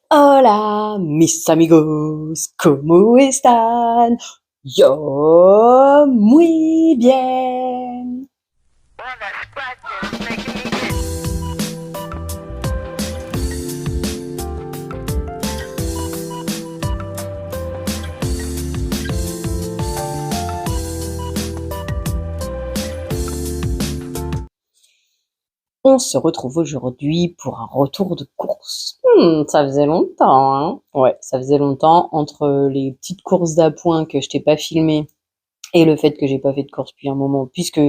Hola, mis amigos, ¿cómo están? Yo muy bien. On se retrouve aujourd'hui pour un retour de course. Ça faisait longtemps, hein? Ouais, ça faisait longtemps entre les petites courses d'appoint que je t'ai pas filmées et le fait que j'ai pas fait de course depuis un moment, puisque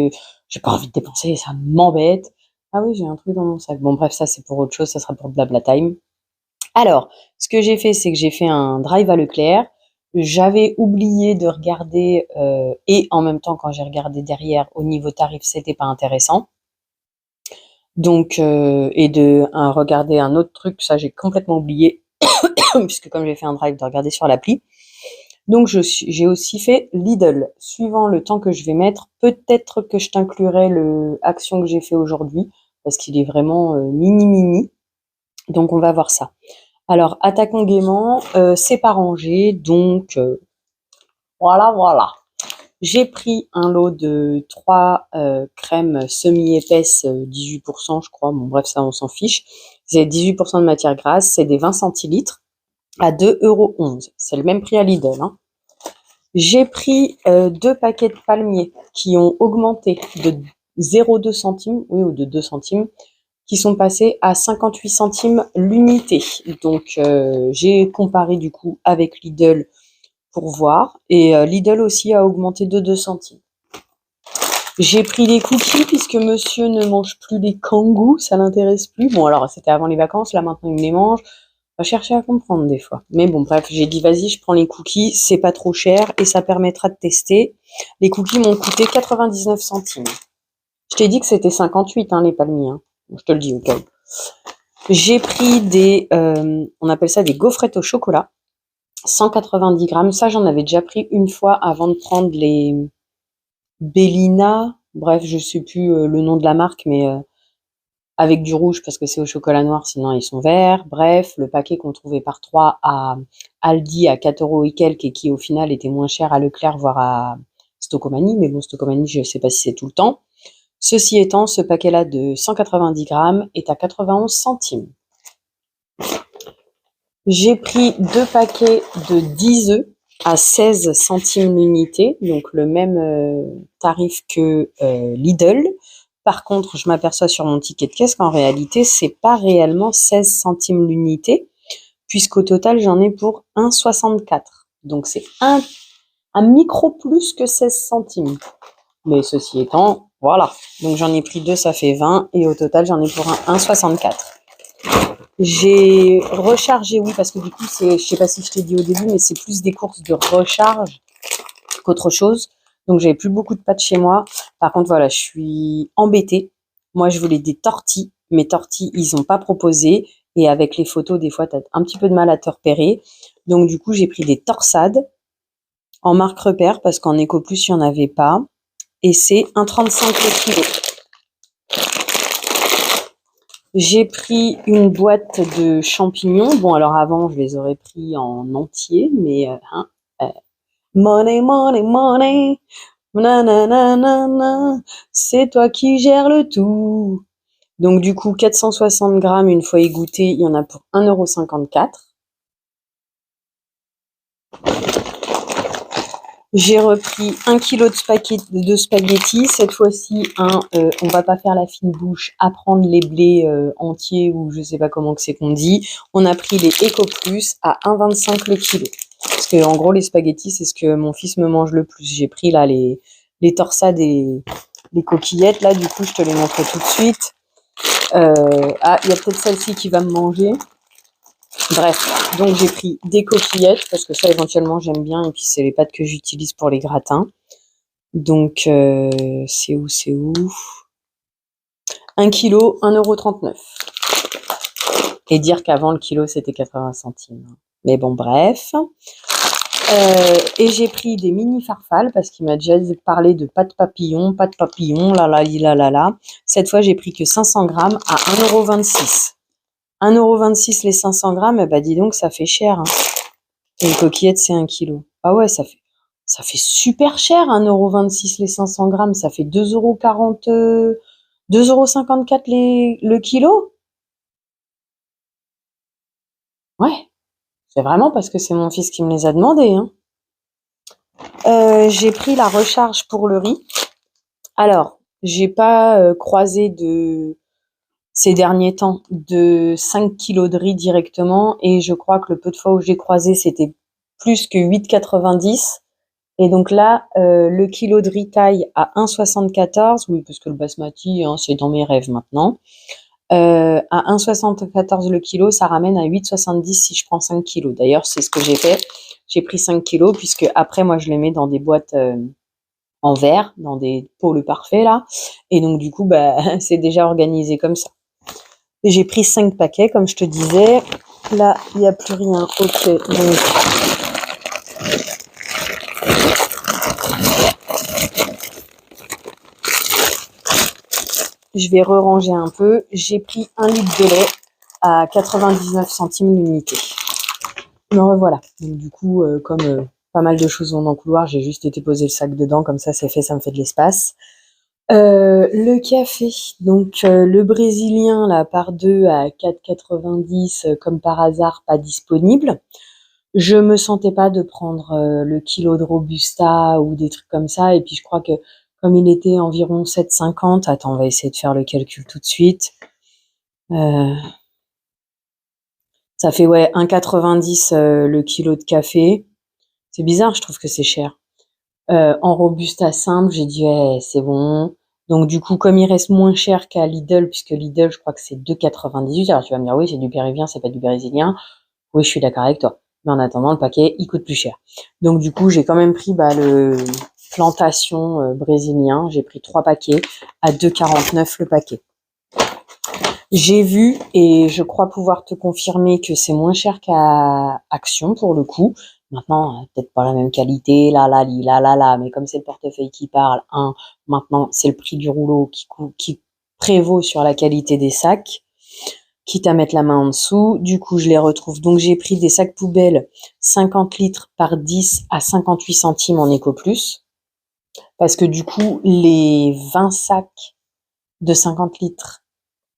j'ai pas envie de dépenser, ça m'embête. Ah oui, j'ai un truc dans mon sac. Bon, bref, ça c'est pour autre chose, ça sera pour Blabla Time. Alors, ce que j'ai fait, c'est que j'ai fait un drive à Leclerc. J'avais oublié de regarder, et en même temps, quand j'ai regardé derrière, au niveau tarif, c'était pas intéressant. Donc, et de regarder un autre truc, ça j'ai complètement oublié, puisque comme j'ai fait un drive, de regarder sur l'appli. Donc, j'ai aussi fait Lidl. Suivant le temps que je vais mettre, peut-être que je t'inclurai le action que j'ai fait aujourd'hui, parce qu'il est vraiment mini mini. Donc, on va voir ça. Alors, attaquons gaiement, c'est pas rangé, donc voilà. J'ai pris un lot de 3 crèmes semi-épaisses, 18% je crois, bon bref ça on s'en fiche. C'est 18% de matière grasse, c'est des 20 centilitres à 2,11 €. C'est le même prix à Lidl, hein. J'ai pris 2 paquets de palmiers qui ont augmenté de 0,2 centimes, oui ou de 2 centimes, qui sont passés à 58 centimes l'unité. Donc j'ai comparé du coup avec Lidl pour voir. Et Lidl aussi a augmenté de 2 centimes. J'ai pris des cookies puisque monsieur ne mange plus les kangous, ça l'intéresse plus. Bon alors c'était avant les vacances, là maintenant il me les mange. On va chercher à comprendre des fois. Mais bon bref, j'ai dit vas-y je prends les cookies, c'est pas trop cher et ça permettra de tester. Les cookies m'ont coûté 99 centimes. Je t'ai dit que c'était 58 hein, les palmiers. Hein. Bon, je te le dis au cas où. J'ai pris des, on appelle ça des gaufrettes au chocolat. 190 grammes. Ça, j'en avais déjà pris une fois avant de prendre les Bellina. Bref, je sais plus le nom de la marque, mais avec du rouge parce que c'est au chocolat noir, sinon ils sont verts. Bref, le paquet qu'on trouvait par 3 à Aldi à 4 € et quelques et qui au final était moins cher à Leclerc, voire à Stocomanie. Mais bon, Stocomanie, je sais pas si c'est tout le temps. Ceci étant, ce paquet-là de 190 grammes est à 91 centimes. J'ai pris 2 paquets de 10 œufs à 16 centimes l'unité, donc le même tarif que Lidl. Par contre, je m'aperçois sur mon ticket de caisse qu'en réalité, c'est pas réellement 16 centimes l'unité, puisqu'au total, j'en ai pour 1,64. Donc c'est un micro plus que 16 centimes. Mais ceci étant, voilà. Donc j'en ai pris 2, ça fait 20, et au total, j'en ai pour un 1,64. J'ai rechargé, oui, parce que du coup, je sais pas si je t'ai dit au début, mais c'est plus des courses de recharge qu'autre chose. Donc, j'avais plus beaucoup de pâtes chez moi. Par contre, voilà, je suis embêtée. Moi, je voulais des tortilles. Mes tortilles, ils ont pas proposé. Et avec les photos, des fois, tu as un petit peu de mal à te repérer. Donc, du coup, j'ai pris des torsades en marque repère parce qu'en Ecoplus, il n'y en avait pas. Et c'est 1,35 le kilo. J'ai pris une boîte de champignons. Bon, alors avant, je les aurais pris en entier, mais money, money, money, nanana, c'est toi qui gères le tout. Donc du coup, 460 grammes une fois égoutté, il y en a pour 1,54 €. J'ai repris 1 kilo de spaghettis. Cette fois-ci, on va pas faire la fine bouche à prendre les blés entiers ou je sais pas comment que c'est qu'on dit. On a pris les Ecoplus à 1,25 le kilo. Parce que en gros, les spaghettis, c'est ce que mon fils me mange le plus. J'ai pris là les torsades et les coquillettes. Là, du coup, je te les montre tout de suite. Il y a peut-être celle-ci qui va me manger. Bref, donc j'ai pris des coquillettes parce que ça éventuellement j'aime bien et puis c'est les pâtes que j'utilise pour les gratins. Donc c'est où 1 kilo, 1,39 €. Et dire qu'avant le kilo c'était 80 centimes. Mais bon bref. Et j'ai pris des mini farfales parce qu'il m'a déjà parlé de pâtes papillons, là. Cette fois j'ai pris que 500 grammes à 1,26 €. 1,26 € les 500 grammes, bah dis donc, ça fait cher. Hein. Et une coquillette, c'est 1 kilo. Ah ouais, ça fait super cher, 1,26 € les 500 grammes. Ça fait 2,40 €, 2,54 € le kilo. Ouais, c'est vraiment parce que c'est mon fils qui me les a demandés. Hein. J'ai pris la recharge pour le riz. Alors, j'ai pas croisé ces derniers temps de 5 kilos de riz directement et je crois que le peu de fois où j'ai croisé, c'était plus que 8,90 €. Et donc là, le kilo de riz taille à 1,74 €, oui, parce que le basmati, hein, c'est dans mes rêves maintenant. À 1,74 € le kilo, ça ramène à 8,70 € si je prends 5 kilos. D'ailleurs, c'est ce que j'ai fait. J'ai pris 5 kilos puisque après, moi, je les mets dans des boîtes en verre, dans des pots le parfait là. Et donc du coup, bah, c'est déjà organisé comme ça. Et j'ai pris 5 paquets, comme je te disais. Là, il n'y a plus rien. Ok, donc je vais re-ranger un peu. J'ai pris 1 litre de lait à 99 centimes l'unité. Me revoilà. Donc du coup, comme pas mal de choses vont dans le couloir, j'ai juste été poser le sac dedans, comme ça c'est fait, ça me fait de l'espace. Le café, donc le brésilien là par 2 à 4,90 comme par hasard pas disponible. Je me sentais pas de prendre le kilo de robusta ou des trucs comme ça et puis je crois que comme il était environ 7,50, attends, on va essayer de faire le calcul tout de suite. Ça fait ouais 1,90 le kilo de café. C'est bizarre, je trouve que c'est cher. En robusta simple, j'ai dit ouais, c'est bon. Donc du coup, comme il reste moins cher qu'à Lidl, puisque Lidl, je crois que c'est 2,98. Alors tu vas me dire oui, c'est du péruvien, c'est pas du brésilien. Oui, je suis d'accord avec toi. Mais en attendant, le paquet, il coûte plus cher. Donc du coup, j'ai quand même pris le plantation brésilien. J'ai pris 3 paquets à 2,49 le paquet. J'ai vu et je crois pouvoir te confirmer que c'est moins cher qu'à Action pour le coup. Maintenant, peut-être pas la même qualité, là, mais comme c'est le portefeuille qui parle, maintenant c'est le prix du rouleau qui prévaut sur la qualité des sacs, quitte à mettre la main en dessous. Du coup, je les retrouve. Donc j'ai pris des sacs poubelles 50 litres par 10 à 58 centimes en Eco Plus, parce que du coup, les 20 sacs de 50 litres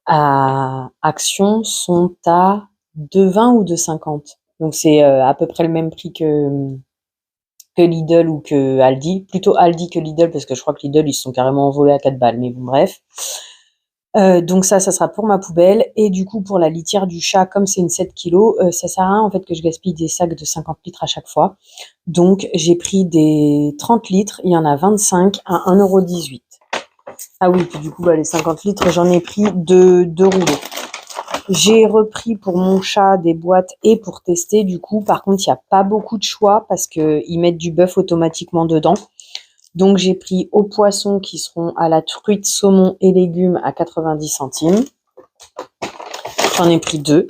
à Action sont à 2,20 ou 2,50. Donc c'est à peu près le même prix que Lidl ou que Aldi. Plutôt Aldi que Lidl parce que je crois que Lidl ils se sont carrément envolés à 4 balles. Mais bon bref. Donc ça sera pour ma poubelle. Et du coup pour la litière du chat, comme c'est une 7 kilos, ça sert à rien en fait que je gaspille des sacs de 50 litres à chaque fois. Donc j'ai pris des 30 litres, il y en a 25 à 1,18 €. Ah oui, puis du coup, les 50 litres, j'en ai pris deux rouleaux. J'ai repris pour mon chat des boîtes et pour tester. Du coup, par contre, il n'y a pas beaucoup de choix parce qu'ils mettent du bœuf automatiquement dedans. Donc, j'ai pris aux poissons qui seront à la truite, saumon et légumes à 90 centimes. J'en ai pris 2.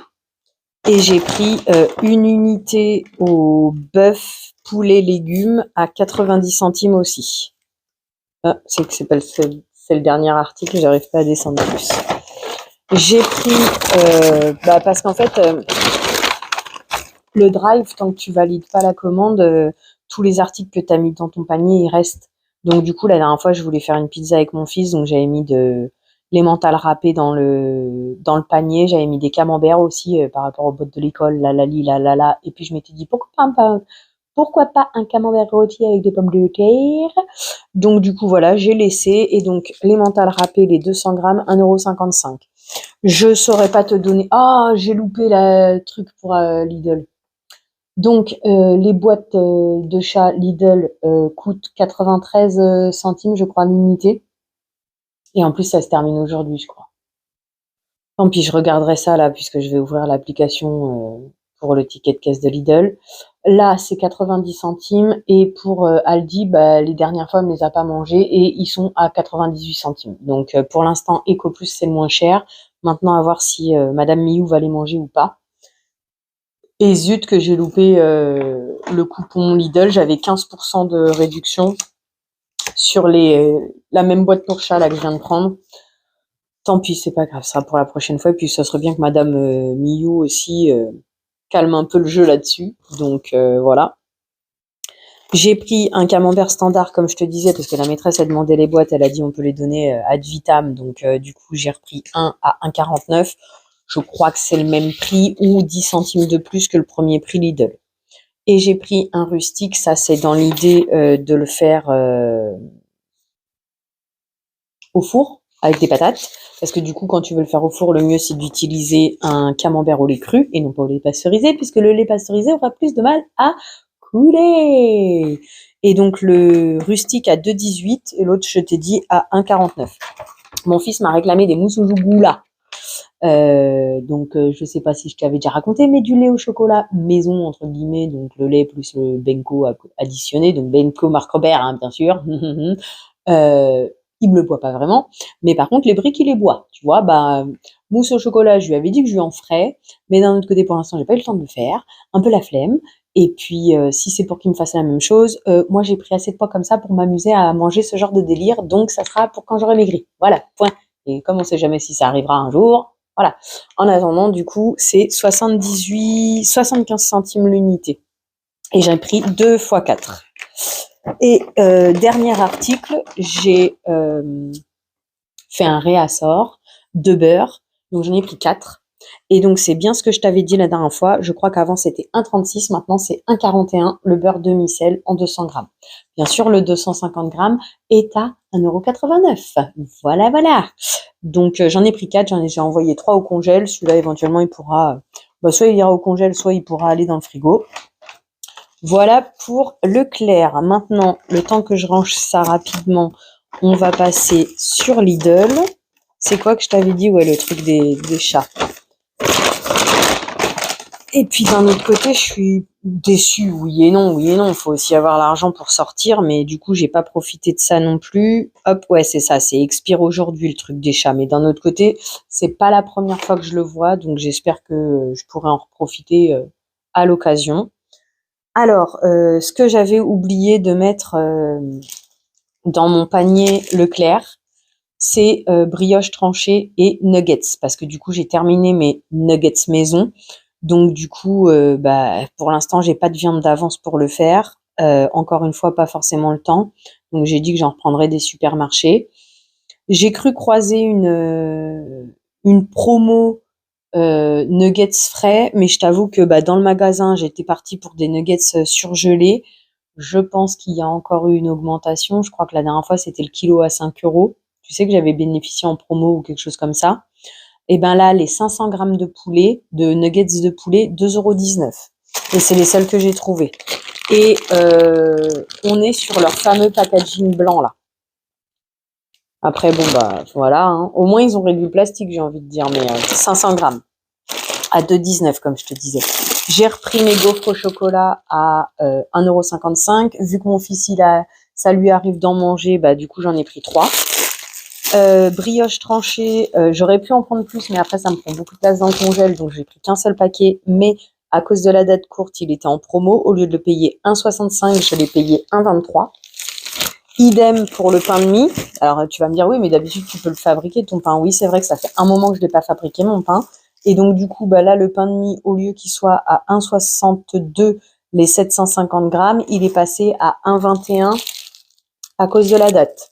Et j'ai pris une unité au bœuf, poulet, légumes à 90 centimes aussi. Ah, c'est le dernier article, j'arrive pas à descendre plus. J'ai pris, parce qu'en fait, le drive, tant que tu valides pas la commande, tous les articles que tu as mis dans ton panier, ils restent. Donc du coup, la dernière fois, je voulais faire une pizza avec mon fils, donc j'avais mis l'emmental râpé dans le panier, j'avais mis des camemberts aussi par rapport aux bottes de l'école, la, et puis je m'étais dit pourquoi pas un camembert rôti avec des pommes de terre. Donc du coup voilà, j'ai laissé et donc l'emmental râpé, les 200 grammes, 1,55 €. Je saurais pas te donner. Ah, j'ai loupé le truc pour Lidl. Donc, les boîtes de chat Lidl coûtent 93 centimes, je crois, l'unité. Et en plus, ça se termine aujourd'hui, je crois. Tant pis, je regarderai ça là, puisque je vais ouvrir l'application pour le ticket de caisse de Lidl. Là, c'est 90 centimes. Et pour Aldi, les dernières fois, on ne les a pas mangés et ils sont à 98 centimes. Donc, pour l'instant, Eco Plus, c'est le moins cher. Maintenant, à voir si Madame Miou va les manger ou pas. Et zut que j'ai loupé le coupon Lidl, j'avais 15% de réduction sur la même boîte pour chat là que je viens de prendre. Tant pis, c'est pas grave, ça sera pour la prochaine fois. Et puis, ça serait bien que Madame Miyu aussi calme un peu le jeu là-dessus. Donc, voilà. J'ai pris un camembert standard, comme je te disais, parce que la maîtresse a demandé les boîtes. Elle a dit on peut les donner ad vitam. Donc, du coup, j'ai repris un à 1,49. Je crois que c'est le même prix ou 10 centimes de plus que le premier prix Lidl. Et j'ai pris un rustique. Ça, c'est dans l'idée de le faire au four avec des patates. Parce que du coup, quand tu veux le faire au four, le mieux c'est d'utiliser un camembert au lait cru et non pas au lait pasteurisé, puisque le lait pasteurisé aura plus de mal à couler. Et donc le rustique à 2,18 et l'autre, je t'ai dit, à 1,49. Mon fils m'a réclamé des mousses au jougou là. Donc je sais pas si je t'avais déjà raconté, mais du lait au chocolat maison entre guillemets, donc le lait plus le Benko additionné, donc Benko Marc Robert hein, bien sûr. euh, il me le boit pas vraiment, mais par contre les briques il les boit, tu vois. Bah mousse au chocolat, je lui avais dit que je lui en ferais, mais d'un autre côté pour l'instant j'ai pas eu le temps de le faire, un peu la flemme. Et puis si c'est pour qu'il me fasse la même chose, moi j'ai pris assez de poids comme ça pour m'amuser à manger ce genre de délire, donc ça sera pour quand j'aurai maigri. Voilà, point. Et comme on sait jamais si ça arrivera un jour, voilà. En attendant, du coup, c'est 75 centimes l'unité. Et j'ai pris 2 fois 4. Et dernier article, j'ai fait un réassort de beurre. Donc j'en ai pris 4. Et donc c'est bien ce que je t'avais dit la dernière fois. Je crois qu'avant c'était 1,36, maintenant c'est 1,41 le beurre demi-sel en 200 grammes. Bien sûr, le 250 grammes est à 1,89 €. Voilà, voilà. Donc j'en ai pris 4, j'ai envoyé 3 au congèle. Celui-là éventuellement il pourra, soit il ira au congèle, soit il pourra aller dans le frigo. Voilà pour Leclerc. Maintenant, le temps que je range ça rapidement, on va passer sur Lidl. C'est quoi que je t'avais dit? Ouais, le truc des chats. Et puis d'un autre côté, je suis déçue. Oui et non, oui et non. Il faut aussi avoir l'argent pour sortir, mais du coup, j'ai pas profité de ça non plus. Hop, ouais, c'est ça. C'est expire aujourd'hui le truc des chats. Mais d'un autre côté, c'est pas la première fois que je le vois, donc j'espère que je pourrai en profiter à l'occasion. Alors, ce que j'avais oublié de mettre dans mon panier Leclerc, c'est brioche tranchée et nuggets, parce que du coup j'ai terminé mes nuggets maison. Donc du coup, pour l'instant j'ai pas de viande d'avance pour le faire. Encore une fois, pas forcément le temps. Donc j'ai dit que j'en reprendrais des supermarchés. J'ai cru croiser une promo nuggets frais, mais je t'avoue que dans le magasin, j'étais partie pour des nuggets surgelés. Je pense qu'il y a encore eu une augmentation. Je crois que la dernière fois, c'était le kilo à 5 €. Tu sais que j'avais bénéficié en promo ou quelque chose comme ça. Et ben là, les 500 grammes de poulet, de nuggets de poulet, 2,19 €. Et c'est les seuls que j'ai trouvés. Et on est sur leur fameux packaging blanc là. Après, bon, voilà. Hein. Au moins, ils ont réduit le plastique, j'ai envie de dire. Mais 500 grammes à 2,19 comme je te disais. J'ai repris mes gaufres au chocolat à 1,55 €. Vu que mon fils, ça lui arrive d'en manger, du coup, j'en ai pris 3. Brioche tranchée, j'aurais pu en prendre plus, mais après, ça me prend beaucoup de place dans le congèle, donc j'ai pris qu'un seul paquet. Mais à cause de la date courte, il était en promo. Au lieu de le payer 1,65, je l'ai payé 1,23. Idem pour le pain de mie. Alors tu vas me dire oui, mais d'habitude tu peux le fabriquer ton pain. Oui, c'est vrai que ça fait un moment que je l'ai pas fabriqué mon pain. Et donc du coup, là le pain de mie, au lieu qu'il soit à 1,62 les 750 grammes, il est passé à 1,21 à cause de la date.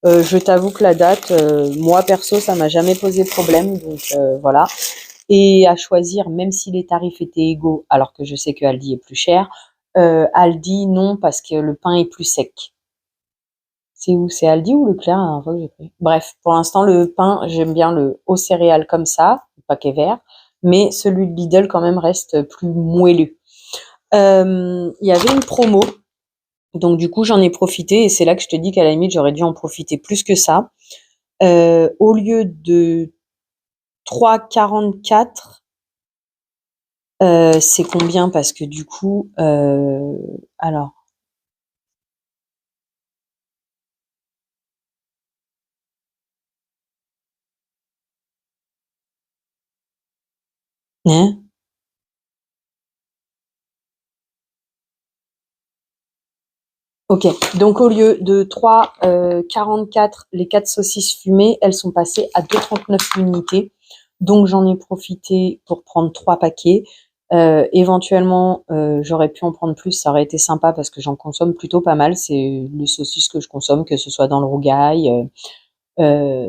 Je t'avoue que la date, moi perso, ça m'a jamais posé problème. Donc voilà. Et à choisir, même si les tarifs étaient égaux, alors que je sais que Aldi est plus cher, Aldi non parce que le pain est plus sec. C'est où? C'est Aldi ou Leclerc la dernière fois que j'ai pris? Bref, pour l'instant, le pain, j'aime bien le aux céréales comme ça, le paquet vert, mais celui de Lidl quand même reste plus moelleux. Il y avait une promo, donc du coup j'en ai profité et c'est là que je te dis qu'à la limite j'aurais dû en profiter plus que ça. Au lieu de 3,44, c'est combien? Parce que du coup, alors, hein? Ok, donc au lieu de 3,44, les 4 saucisses fumées, elles sont passées à 2,39 l'unité. Donc j'en ai profité pour prendre 3 paquets. Éventuellement, j'aurais pu en prendre plus, ça aurait été sympa parce que j'en consomme plutôt pas mal. C'est les saucisses que je consomme, que ce soit dans le rougail,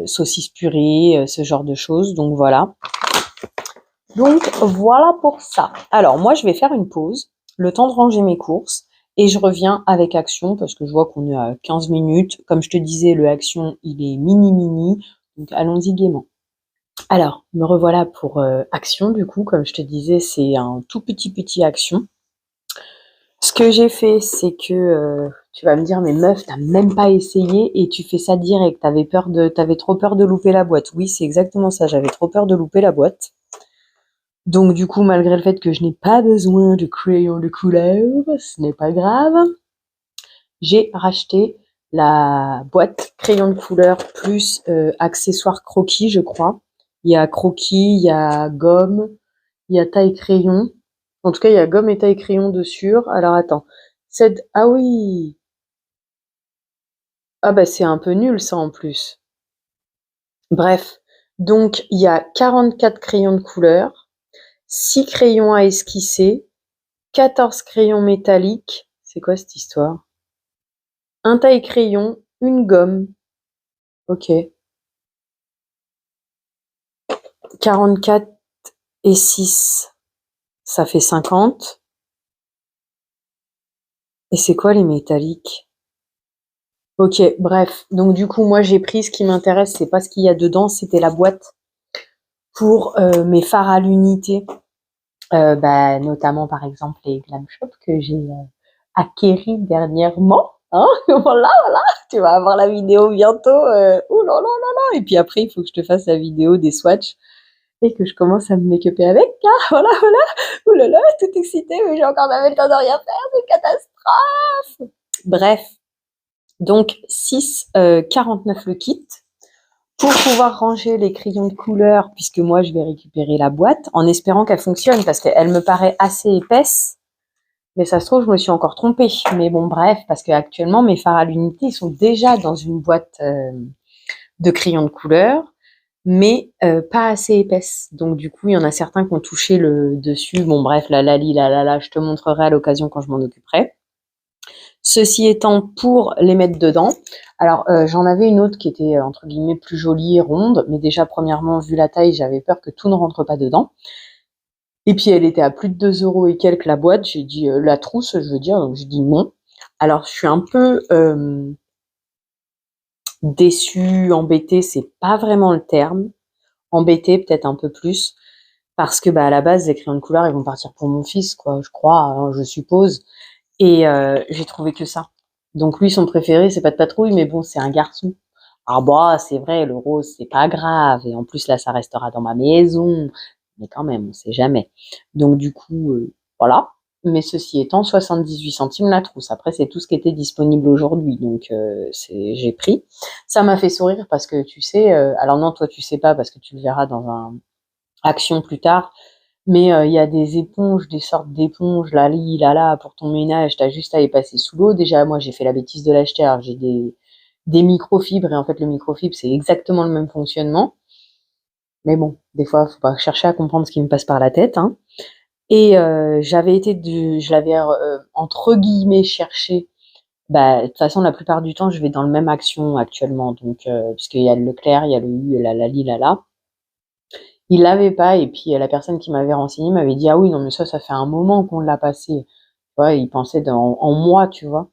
saucisses purées, ce genre de choses. Donc voilà. Donc voilà pour ça. Alors moi, je vais faire une pause, le temps de ranger mes courses. Et je reviens avec Action parce que je vois qu'on est à 15 minutes. Comme je te disais, le Action, il est mini. Donc allons-y gaiement. Alors, me revoilà pour Action, du coup, comme je te disais, c'est un tout petit Action. Ce que j'ai fait, c'est que tu vas me dire, mais meuf, t'as même pas essayé et tu fais ça direct. T'avais trop peur de louper la boîte. Oui, c'est exactement ça. J'avais trop peur de louper la boîte. Donc du coup, malgré le fait que je n'ai pas besoin de crayon de couleur, ce n'est pas grave. J'ai racheté la boîte crayon de couleur plus accessoires croquis, je crois. Il y a croquis, il y a gomme, il y a taille crayon. En tout cas, il y a gomme et taille crayon dessus. Alors attends. Ah oui. Ah bah c'est un peu nul ça en plus. Bref. Donc il y a 44 crayons de couleur, 6 crayons à esquisser, 14 crayons métalliques. C'est quoi cette histoire? Un taille-crayon, une gomme. Ok. 44 et 6, ça fait 50. Et c'est quoi les métalliques? Ok, bref. Donc du coup, moi j'ai pris ce qui m'intéresse, c'est pas ce qu'il y a dedans, c'était la boîte pour mes fards à l'unité. Notamment par exemple les Glam Shop que j'ai acquéris dernièrement. Hein. Voilà, tu vas avoir la vidéo bientôt. Ouh là là là là. Et puis après, il faut que je te fasse la vidéo des swatchs et que je commence à me make-upper avec. Hein. Voilà, voilà. Ouh là là, toute excitée, mais j'ai encore jamais le temps de rien faire. C'est une catastrophe. Bref. Donc 6,49 le kit. Pour pouvoir ranger les crayons de couleur, puisque moi je vais récupérer la boîte, en espérant qu'elle fonctionne, parce qu'elle me paraît assez épaisse. Mais ça se trouve, je me suis encore trompée. Mais bon, bref, parce qu'actuellement, mes fards à l'unité, ils sont déjà dans une boîte de crayons de couleur, mais pas assez épaisse. Donc du coup, il y en a certains qui ont touché le dessus. Bon, bref, je te montrerai à l'occasion quand je m'en occuperai. Ceci étant, pour les mettre dedans, alors j'en avais une autre qui était entre guillemets plus jolie, ronde, mais déjà premièrement, vu la taille, j'avais peur que tout ne rentre pas dedans. Et puis elle était à plus de 2 euros et quelques la boîte. J'ai dit la trousse, je veux dire, donc je dis non. Alors je suis un peu déçue, embêtée, c'est pas vraiment le terme. Embêtée peut-être un peu plus, parce que à la base, les crayons de couleur, ils vont partir pour mon fils, quoi, je crois, hein, je suppose. Et j'ai trouvé que ça. Donc lui, son préféré, c'est pas de patrouille, mais bon, c'est un garçon. Ah bah, c'est vrai, le rose, c'est pas grave. Et en plus, là, ça restera dans ma maison. Mais quand même, on sait jamais. Donc du coup, voilà. Mais ceci étant, 78 centimes la trousse. Après, c'est tout ce qui était disponible aujourd'hui. Donc j'ai pris. Ça m'a fait sourire parce que tu sais, alors non, toi tu sais pas parce que tu le verras dans un action plus tard. Mais il y a des éponges, des sortes d'éponges, là, pour ton ménage, t'as juste à les passer sous l'eau. Déjà, moi, j'ai fait la bêtise de l'acheter, alors j'ai des microfibres, et en fait, le microfibre, c'est exactement le même fonctionnement. Mais bon, des fois, faut pas chercher à comprendre ce qui me passe par la tête, hein. Et je l'avais, entre guillemets, cherché. De toute façon, la plupart du temps, je vais dans le même Action actuellement, donc, puisqu'il y a le Leclerc, il y a le U, et la Lali, là. Il l'avait pas et puis la personne qui m'avait renseigné m'avait dit: «Ah oui, non mais ça fait un moment qu'on l'a passé». Tu vois? Il pensait en moi, tu vois?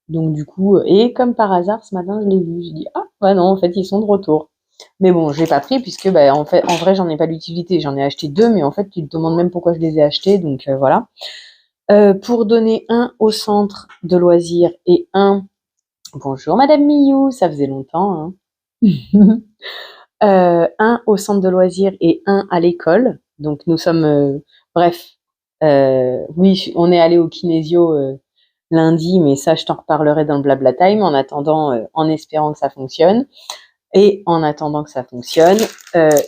Donc du coup, et comme par hasard, ce matin, je l'ai vu. J'ai dit: «Ah, bah non, en fait, ils sont de retour». Mais bon, je l'ai pas pris puisque, en vrai, j'en ai pas d'utilité. J'en ai acheté 2, mais en fait, tu te demandes même pourquoi je les ai achetés, donc voilà. Pour donner un au centre de loisirs et un bonjour madame Miou, ça faisait longtemps, hein. Un au centre de loisirs et un à l'école. Donc nous sommes, bref, oui, on est allé au kinésio lundi, mais ça, je t'en reparlerai dans le blabla time. En attendant, en espérant que ça fonctionne. Et en attendant que ça fonctionne,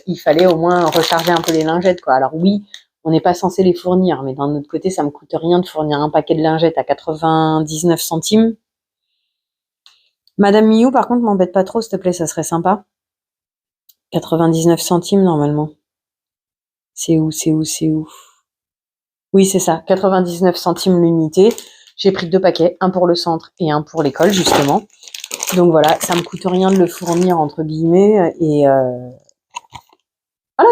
il fallait au moins recharger un peu les lingettes, quoi. Alors oui, on n'est pas censé les fournir, mais d'un autre côté, ça me coûte rien de fournir un paquet de lingettes à 99 centimes. Madame Miou, par contre, m'embête pas trop, s'il te plaît, ça serait sympa. 99 centimes, normalement. C'est où? Oui, c'est ça, 99 centimes l'unité. J'ai pris 2 paquets, un pour le centre et un pour l'école, justement. Donc voilà, ça me coûte rien de le fournir, entre guillemets, et voilà,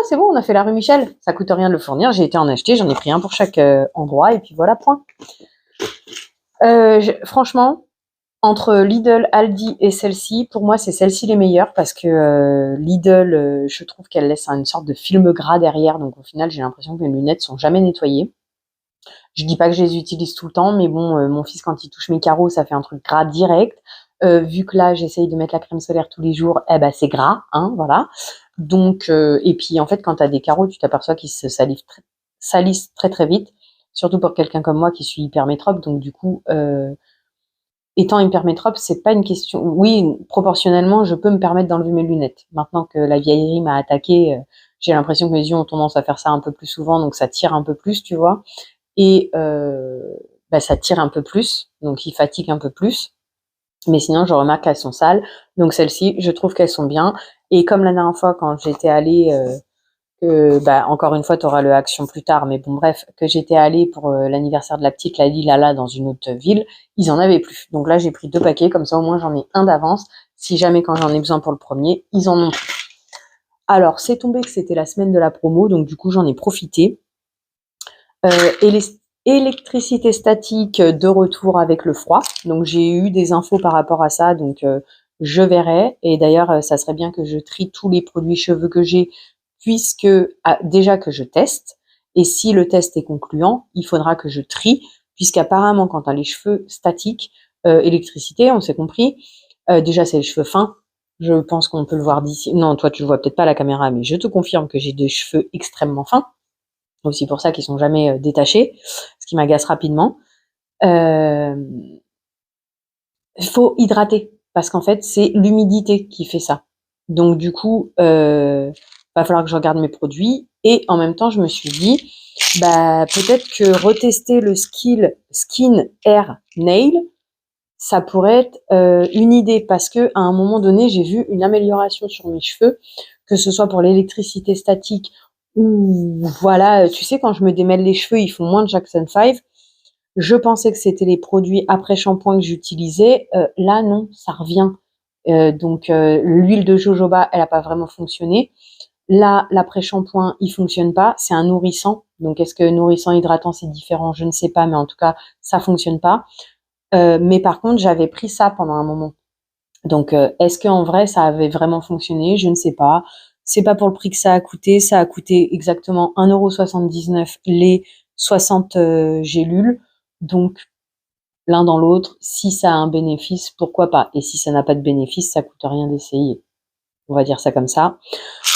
c'est bon, on a fait la rue Michel. Ça coûte rien de le fournir, j'ai été en acheter, j'en ai pris un pour chaque endroit, et puis voilà, point. Franchement, entre Lidl, Aldi et celle-ci, pour moi, c'est celle-ci les meilleures parce que Lidl, je trouve qu'elle laisse une sorte de film gras derrière. Donc, au final, j'ai l'impression que mes lunettes sont jamais nettoyées. Je dis pas que je les utilise tout le temps, mais bon, mon fils, quand il touche mes carreaux, ça fait un truc gras direct. Vu que là, j'essaye de mettre la crème solaire tous les jours, eh ben, c'est gras, hein, voilà. Donc, et puis, en fait, quand tu as des carreaux, tu t'aperçois qu'ils se salissent très, très vite. Surtout pour quelqu'un comme moi qui suis hypermétrope. Donc, du coup, étant hypermétrope, c'est pas une question. Oui, proportionnellement, je peux me permettre d'enlever mes lunettes. Maintenant que la vieillerie m'a attaqué, j'ai l'impression que mes yeux ont tendance à faire ça un peu plus souvent, donc ça tire un peu plus, tu vois. Et ça tire un peu plus, donc ils fatiguent un peu plus. Mais sinon, je remarque qu'elles sont sales. Donc celles-ci, je trouve qu'elles sont bien. Et comme la dernière fois, quand j'étais allée encore une fois, tu auras le action plus tard, mais bon, bref, que j'étais allée pour l'anniversaire de la petite Lali Lala dans une autre ville, ils en avaient plus. Donc là, j'ai pris 2 paquets, comme ça au moins j'en ai un d'avance. Si jamais quand j'en ai besoin pour le premier, ils en ont plus. Alors, c'est tombé que c'était la semaine de la promo, donc du coup, j'en ai profité. Et les électricité statique de retour avec le froid. Donc j'ai eu des infos par rapport à ça, donc je verrai. Et d'ailleurs, ça serait bien que je trie tous les produits cheveux que j'ai, puisque déjà que je teste. Et si le test est concluant, il faudra que je trie, puisqu'apparemment, quand tu as les cheveux statiques, électricité, on s'est compris, déjà c'est les cheveux fins. Je pense qu'on peut le voir d'ici. Non, toi tu le vois peut-être pas à la caméra, mais je te confirme que j'ai des cheveux extrêmement fins. Aussi pour ça qu'ils sont jamais détachés, ce qui m'agace rapidement. Il faut hydrater parce qu'en fait c'est l'humidité qui fait ça. Donc du coup, va falloir que je regarde mes produits et en même temps je me suis dit peut-être que retester le Skin Air Nail, ça pourrait être une idée parce que à un moment donné j'ai vu une amélioration sur mes cheveux, que ce soit pour l'électricité statique ou voilà, tu sais quand je me démêle les cheveux ils font moins de Jackson 5. Je pensais que c'était les produits après shampoing que j'utilisais. Là, non, ça revient. L'huile de jojoba, elle n'a pas vraiment fonctionné. Là, l'après-shampoing, il fonctionne pas. C'est un nourrissant. Donc, est-ce que nourrissant, hydratant, c'est différent? Je ne sais pas, mais en tout cas, ça fonctionne pas. Mais par contre, j'avais pris ça pendant un moment. Donc, est-ce qu'en vrai, ça avait vraiment fonctionné? Je ne sais pas. C'est pas pour le prix que ça a coûté. Ça a coûté exactement 1,79 € les 60 gélules. Donc, l'un dans l'autre, si ça a un bénéfice, pourquoi pas? Et si ça n'a pas de bénéfice, ça coûte rien d'essayer. On va dire ça comme ça.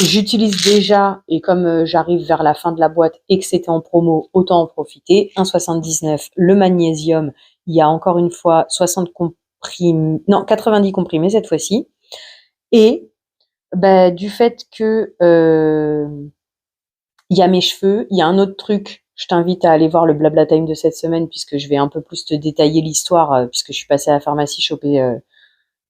J'utilise déjà, et comme j'arrive vers la fin de la boîte et que c'était en promo, autant en profiter. 1,79 le magnésium. Il y a encore une fois 60 comprimés, non, 90 comprimés cette fois-ci. Et du fait que il y a mes cheveux, il y a un autre truc. Je t'invite à aller voir le Blabla Time de cette semaine puisque je vais un peu plus te détailler l'histoire puisque je suis passée à la pharmacie choper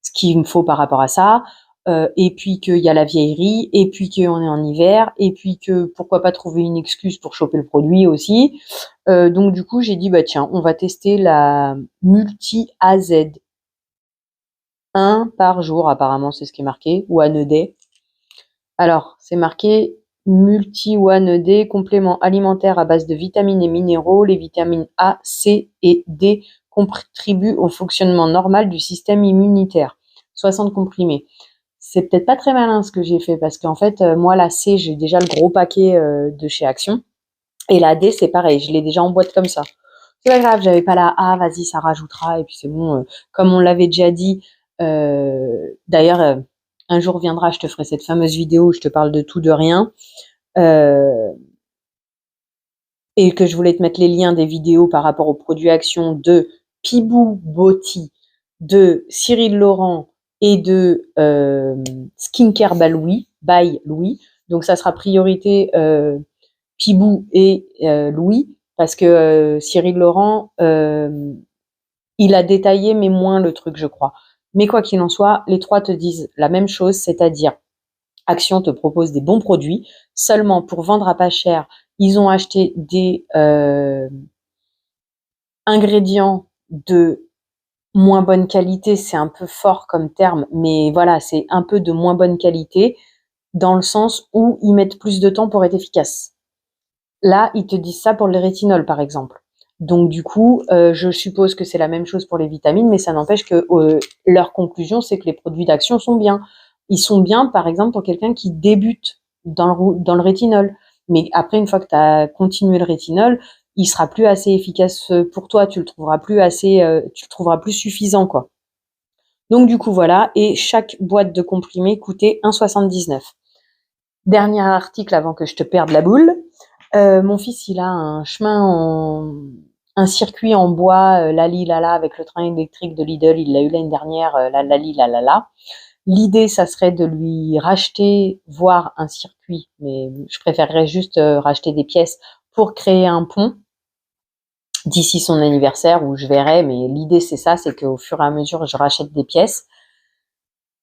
ce qu'il me faut par rapport à ça. Et puis qu'il y a la vieillerie, et puis qu'on est en hiver, et puis que pourquoi pas trouver une excuse pour choper le produit aussi. Donc du coup, j'ai dit tiens, on va tester la Multi AZ. Un par jour, apparemment, c'est ce qui est marqué, ou One a day. Alors, c'est marqué Multi One a day, complément alimentaire à base de vitamines et minéraux. Les vitamines A, C et D contribuent au fonctionnement normal du système immunitaire. 60 comprimés. C'est peut-être pas très malin ce que j'ai fait parce qu'en fait, moi, la C, j'ai déjà le gros paquet de chez Action. Et la D, c'est pareil, je l'ai déjà en boîte comme ça. C'est pas grave, j'avais pas la A, vas-y, ça rajoutera. Et puis c'est bon, comme on l'avait déjà dit. D'ailleurs, un jour viendra, je te ferai cette fameuse vidéo où je te parle de tout, de rien. Et que je voulais te mettre les liens des vidéos par rapport aux produits Action de Pibou Botti, de Cyril Laurent et de Skincare by Louis. Donc ça sera priorité Pibou et Louis parce que Cyril Laurent, il a détaillé mais moins le truc, je crois. Mais quoi qu'il en soit, les trois te disent la même chose, c'est-à-dire Action te propose des bons produits. Seulement, pour vendre à pas cher, ils ont acheté des ingrédients de moins bonne qualité. C'est un peu fort comme terme, mais voilà, c'est un peu de moins bonne qualité dans le sens où ils mettent plus de temps pour être efficaces. Là, ils te disent ça pour le rétinol, par exemple. Donc du coup, je suppose que c'est la même chose pour les vitamines, mais ça n'empêche que leur conclusion, c'est que les produits d'Action sont bien. Ils sont bien, par exemple, pour quelqu'un qui débute dans le rétinol. Mais après, une fois que tu as continué le rétinol, il sera plus assez efficace pour toi. Tu le trouveras tu le trouveras plus suffisant, quoi. Donc du coup, voilà. Et chaque boîte de comprimés coûtait 1,79. Dernier article avant que je te perde la boule. Mon fils, il a un circuit en bois, Lali Lala, avec le train électrique de Lidl. Il l'a eu l'année dernière, la Lali Lala. L'idée, ça serait de lui racheter, voire un circuit, mais je préférerais juste racheter des pièces pour créer un pont d'ici son anniversaire où je verrai. Mais l'idée, c'est ça, c'est qu'au fur et à mesure, je rachète des pièces.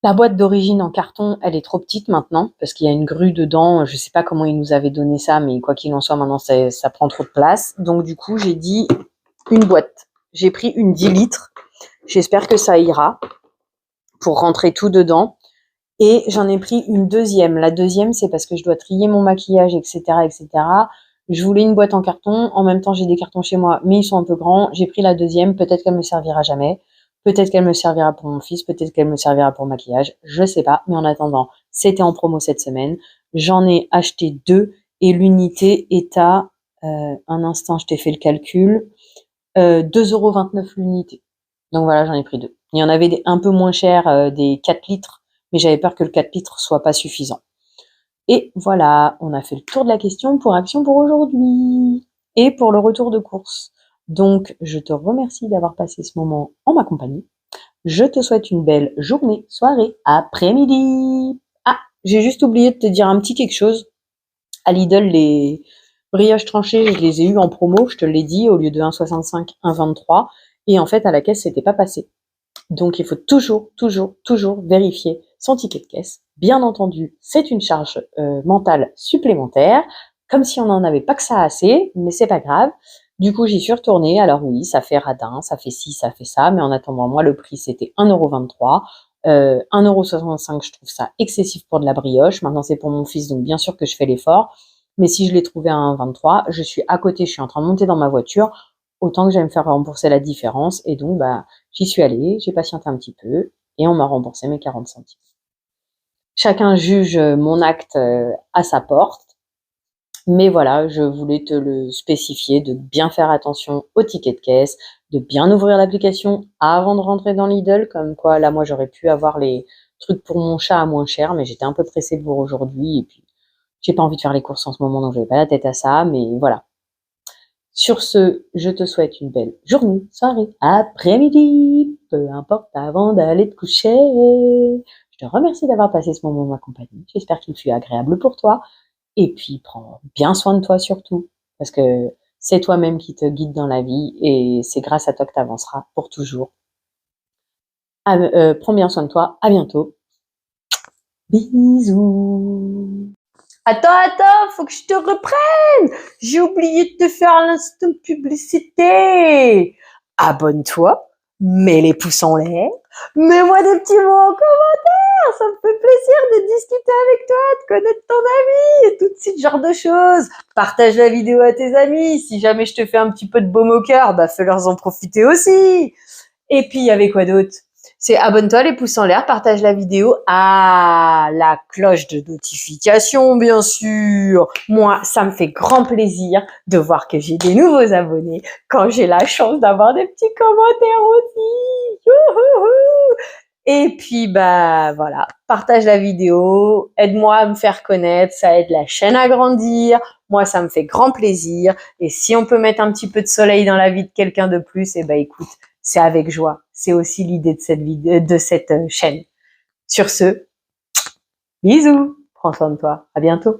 La boîte d'origine en carton, elle est trop petite maintenant parce qu'il y a une grue dedans. Je sais pas comment ils nous avaient donné ça, mais quoi qu'il en soit, maintenant ça prend trop de place. Donc du coup, j'ai dit une boîte. J'ai pris une 10 litres. J'espère que ça ira pour rentrer tout dedans. Et j'en ai pris une deuxième. La deuxième, c'est parce que je dois trier mon maquillage, etc., etc. Je voulais une boîte en carton. En même temps, j'ai des cartons chez moi, mais ils sont un peu grands. J'ai pris la deuxième. Peut-être qu'elle me servira jamais. Peut-être qu'elle me servira pour mon fils. Peut-être qu'elle me servira pour le maquillage. Je sais pas. Mais en attendant, c'était en promo cette semaine. J'en ai acheté 2 et l'unité est à, un instant, je t'ai fait le calcul, 2,29 € l'unité. Donc voilà, j'en ai pris 2. Il y en avait des un peu moins chers, des 4 litres, mais j'avais peur que le 4 litres soit pas suffisant. Et voilà, on a fait le tour de la question pour Action pour aujourd'hui et pour le retour de course. Donc, je te remercie d'avoir passé ce moment en ma compagnie. Je te souhaite une belle journée, soirée, après-midi. Ah, j'ai juste oublié de te dire un petit quelque chose. À Lidl, les brioches tranchées, je les ai eues en promo, je te l'ai dit, au lieu de 1,65, 1,23. Et en fait, à la caisse, c'était pas passé. Donc, il faut toujours, toujours, toujours vérifier son ticket de caisse. Bien entendu, c'est une charge mentale supplémentaire, comme si on n'en avait pas que ça assez, mais c'est pas grave. Du coup, j'y suis retournée. Alors oui, ça fait radin, ça fait ci, ça fait ça, mais en attendant, moi, le prix, c'était 1,23 €. 1,65 €, je trouve ça excessif pour de la brioche. Maintenant, c'est pour mon fils, donc bien sûr que je fais l'effort. Mais si je l'ai trouvé à 1,23, je suis à côté, je suis en train de monter dans ma voiture, autant que j'aille me faire rembourser la différence. Et donc, bah, j'y suis allée, j'ai patienté un petit peu et on m'a remboursé mes 40 centimes. Chacun juge mon acte à sa porte, mais voilà, je voulais te le spécifier, de bien faire attention au ticket de caisse, de bien ouvrir l'application avant de rentrer dans Lidl, comme quoi là, moi, j'aurais pu avoir les trucs pour mon chat à moins cher, mais j'étais un peu pressée pour aujourd'hui et puis j'ai pas envie de faire les courses en ce moment, donc j'avais pas la tête à ça, mais voilà. Sur ce, je te souhaite une belle journée, soirée, après-midi, peu importe, avant d'aller te coucher. Je te remercie d'avoir passé ce moment en ma compagnie. J'espère qu'il fut agréable pour toi. Et puis, prends bien soin de toi surtout, parce que c'est toi-même qui te guide dans la vie et c'est grâce à toi que tu avanceras pour toujours. Prends bien soin de toi. À bientôt. Bisous. Attends, faut que je te reprenne. J'ai oublié de te faire l'instant publicité. Abonne-toi, mets les pouces en l'air, mets-moi des petits mots en commentaire. Ça me fait plaisir de discuter avec toi, de connaître ton ami et tout ce genre de choses. Partage la vidéo à tes amis. Si jamais je te fais un petit peu de baume au cœur, bah fais-leur en profiter aussi. Et puis, il y avait quoi d'autre? C'est abonne-toi, les pouces en l'air, partage la vidéo. Ah, la cloche de notification, bien sûr. Moi, ça me fait grand plaisir de voir que j'ai des nouveaux abonnés quand j'ai la chance d'avoir des petits commentaires aussi. Youhouhou. Et puis, bah, voilà. Partage la vidéo. Aide-moi à me faire connaître. Ça aide la chaîne à grandir. Moi, ça me fait grand plaisir. Et si on peut mettre un petit peu de soleil dans la vie de quelqu'un de plus, eh ben, écoute, c'est avec joie. C'est aussi l'idée de cette vidéo, de cette chaîne. Sur ce, bisous. Prends soin de toi. À bientôt.